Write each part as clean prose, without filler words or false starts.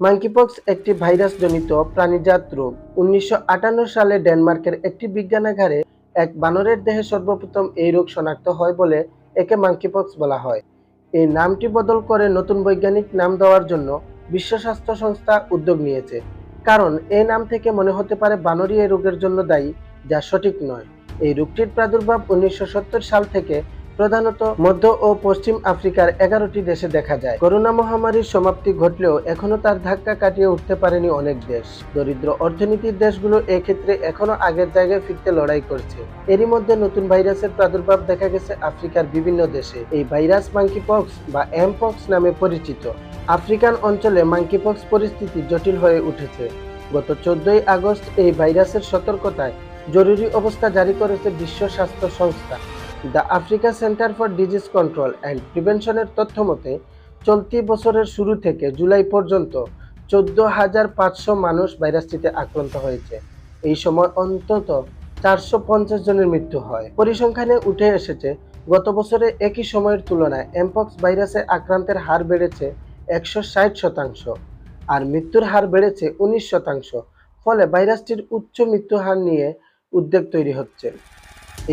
Monkeypox একটি ভাইরাসজনিত প্রাণীজাত রোগ। ১৯৫৮ সালে ডেনমার্কের একটি বিজ্ঞানাগারে এক বানরের দেহে সর্বপ্রথম এই রোগ শনাক্ত হয় বলে একে মাঙ্কিপক্স বলা হয়। এই নামটি বদল করে নতুন বৈজ্ঞানিক নাম দেওয়ার জন্য বিশ্ব স্বাস্থ্য সংস্থা উদ্যোগ নিয়েছে, কারণ এই নাম থেকে মনে হতে পারে বানরই এই রোগের জন্য দায়ী, যা সঠিক নয়। এই রোগটির প্রাদুর্ভাব ১৯৭০ সাল থেকে প্রধানত মধ্য ও পশ্চিম আফ্রিকার ১১টি দেশে দেখা যায়। করোনা মহামারীর সমাপ্তি ঘটলেও এখনো তার ধাক্কা কাটিয়ে উঠতে পারেনি অনেক দেশ। দরিদ্র অর্থনীতির দেশগুলো এক্ষেত্রে এখনো আগের জায়গায় ফিরতে লড়াই করছে। এরই মধ্যে নতুন ভাইরাসের প্রাদুর্ভাব দেখা গেছে আফ্রিকার বিভিন্ন দেশে। এই ভাইরাস মাঙ্কিপক্স বা এমপক্স নামে পরিচিত। আফ্রিকান অঞ্চলে মাঙ্কিপক্স পরিস্থিতি জটিল হয়ে উঠেছে। গত ১৪ই আগস্ট এই ভাইরাসের সতর্কতায় জরুরি অবস্থা জারি করেছে বিশ্ব স্বাস্থ্য সংস্থা। The Africa centre for disease control and প্রিভেনশনের তথ্য মতে চলতি বছরের শুরু থেকে জুলাই পর্যন্ত ১৪,৫০০ মানুষ ভাইরাসটিতে আক্রান্ত হয়েছে। এই সময় অন্তত ৪৫০ জনের মৃত্যু হয়। পরিসংখ্যানে উঠে এসেছে গত বছরে একই সময়ের তুলনায় এমপক্স ভাইরাসে আক্রান্তের হার বেড়েছে ১৬০%, আর মৃত্যুর হার বেড়েছে ১৯%। ফলে ভাইরাসটির উচ্চ মৃত্যু হার নিয়ে উদ্বেগ তৈরি হচ্ছে।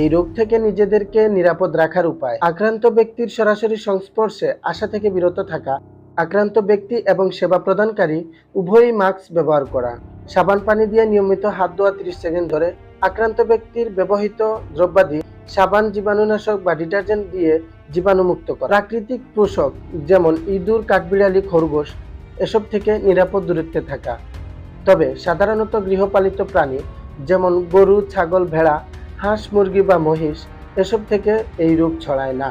এই রোগ থেকে নিজেদেরকে নিরাপদ রাখার উপায়: আক্রান্ত ব্যক্তির সরাসরি সংস্পর্শে আসা থেকে বিরত থাকা, আক্রান্ত ব্যক্তি এবং সেবা প্রদানকারী উভয়ই মাস্ক ব্যবহার করা, সাবান পানি দিয়ে নিয়মিত হাত ধোয়া ৩০ সেকেন্ড ধরে, আক্রান্ত ব্যক্তির ব্যবহৃত দ্রব্যাদি সাবান, জীবাণুনাশক বা ডিটারজেন্ট দিয়ে জীবাণুমুক্ত করা, প্রাকৃতিক পোষক যেমন ইঁদুর, কাঠবিড়ালি, খরগোশ এসব থেকে নিরাপদ দূরত্বে থাকা। তবে সাধারণত গৃহপালিত প্রাণী যেমন গরু, ছাগল, ভেড়া, হাঁস, মুরগি বা মহিষ এসব থেকে এই রোগ ছড়ায় না।